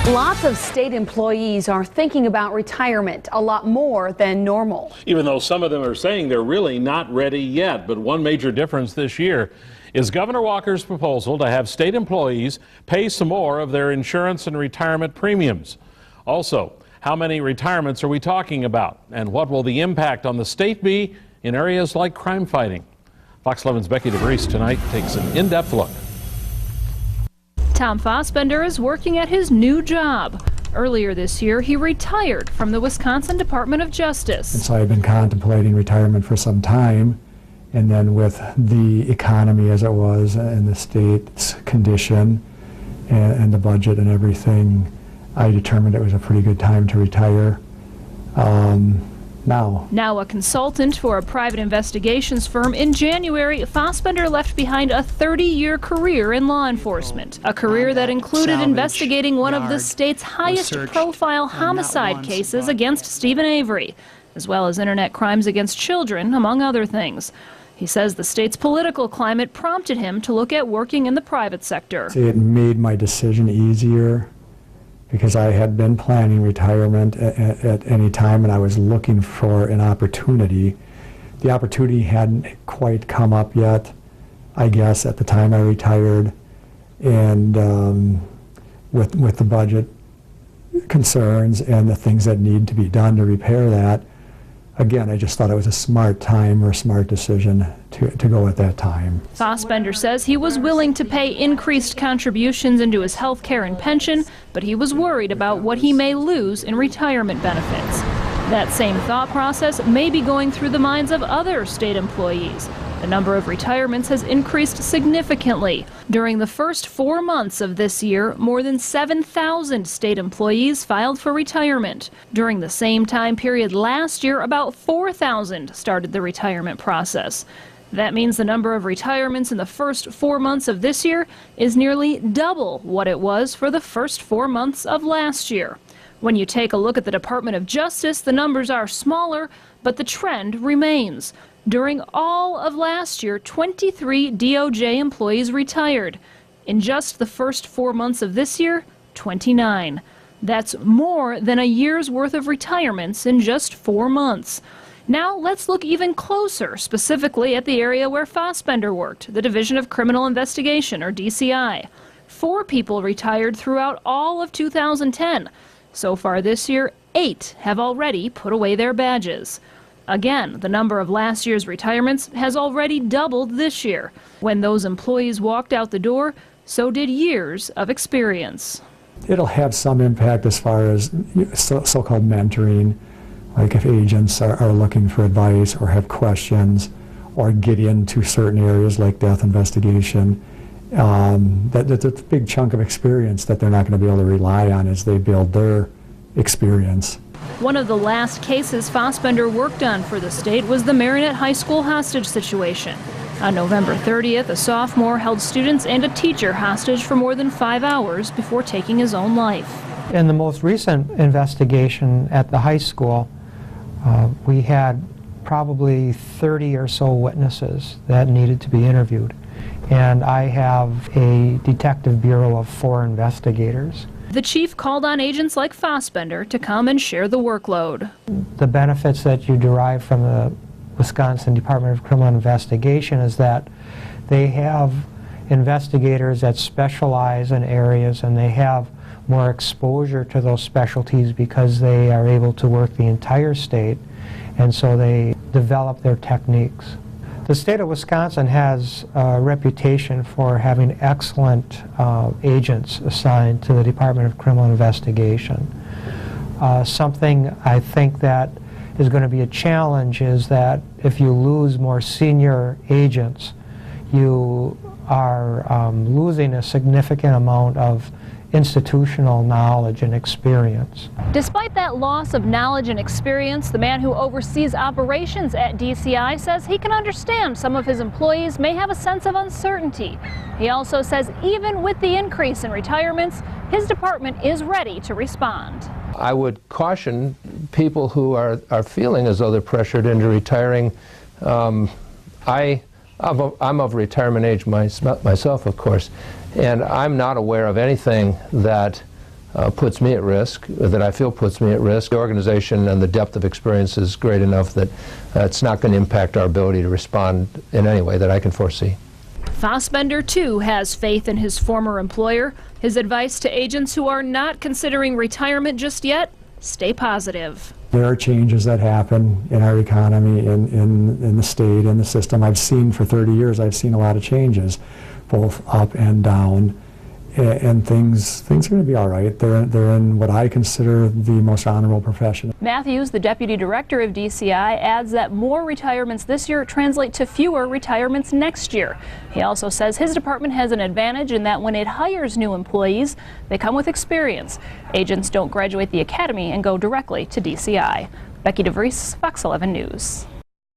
Lots of state employees are thinking about retirement a lot more than normal. Even though some of them are saying they're really not ready yet. But one major difference this year is Governor Walker's proposal to have state employees pay some more of their insurance and retirement premiums. Also, how many retirements are we talking about? And what will the impact on the state be in areas like crime fighting? Fox 11's Becky DeVries tonight takes an in-depth look. Tom Fassbender is working at his new job. Earlier this year, he retired from the Wisconsin Department of Justice. And so I've been contemplating retirement for some time, and then with the economy as it was and the state's condition and the budget and everything, I determined it was a pretty good time to retire. Now a consultant for a private investigations firm, in January, Fassbender left behind a 30-year career in law enforcement, a career that included investigating one of the state's highest profile homicide cases against Stephen Avery, as well as internet crimes against children, among other things. He says the state's political climate prompted him to look at working in the private sector. It made my decision easier, because I had been planning retirement at any time, and I was looking for an opportunity. The opportunity hadn't quite come up yet, I guess, at the time I retired. And with the budget concerns and the things that need to be done to repair that, again, I just thought it was a smart time or a smart decision to go at that time. Fassbender says he was willing to pay increased contributions into his health care and pension, but he was worried about what he may lose in retirement benefits. That same thought process may be going through the minds of other state employees. The number of retirements has increased significantly. During the first 4 months of this year, more than 7,000 state employees filed for retirement. During the same time period last year, about 4,000 started the retirement process. That means the number of retirements in the first 4 months of this year is nearly double what it was for the first 4 months of last year. When you take a look at the Department of Justice, the numbers are smaller, but the trend remains. During all of last year, 23 DOJ employees retired. In just the first 4 months of this year, 29. That's more than a year's worth of retirements in just 4 months. Now let's look even closer, specifically at the area where Fassbender worked, the Division of Criminal Investigation, or DCI. 4 people retired throughout all of 2010. So far this year, 8 have already put away their badges. Again, the number of last year's retirements has already doubled this year. When those employees walked out the door, so did years of experience. It'll have some impact as far as so-called mentoring, like if agents are looking for advice or have questions or get into certain areas like death investigation. That's a big chunk of experience that they're not going to be able to rely on as they build their experience. One of the last cases Fassbender worked on for the state was the Marinette High School hostage situation. On November 30th, a sophomore held students and a teacher hostage for more than 5 hours before taking his own life. In the most recent investigation at the high school, we had probably 30 or so witnesses that needed to be interviewed. And I have a detective bureau of 4 investigators. The chief called on agents like Fassbender to come and share the workload. The benefits that you derive from the Wisconsin Department of Criminal Investigation is that they have investigators that specialize in areas, and they have more exposure to those specialties because they are able to work the entire state, and so they develop their techniques. The state of Wisconsin has a reputation for having excellent agents assigned to the Department of Criminal Investigation. Something I think that is going to be a challenge is that if you lose more senior agents, you are losing a significant amount of institutional knowledge and experience. Despite that loss of knowledge and experience, the man who oversees operations at DCI says he can understand some of his employees may have a sense of uncertainty. He also says even with the increase in retirements, his department is ready to respond. I would caution people who are feeling as though they're pressured into retiring. I'm of retirement age myself, of course, and I'm not aware of anything that puts me at risk, that I feel puts me at risk. The organization and the depth of experience is great enough that it's not going to impact our ability to respond in any way that I can foresee. Fassbender, too, has faith in his former employer. His advice to agents who are not considering retirement just yet: stay positive. There are changes that happen in our economy, in the state, in the system. I've seen for 30 years, I've seen a lot of changes, both up and down. And things are going to be all right. They're in what I consider the most honorable profession. Matthews, the deputy director of DCI, adds that more retirements this year translate to fewer retirements next year. He also says his department has an advantage in that when it hires new employees, they come with experience. Agents don't graduate the academy and go directly to DCI. Becky DeVries, Fox 11 News.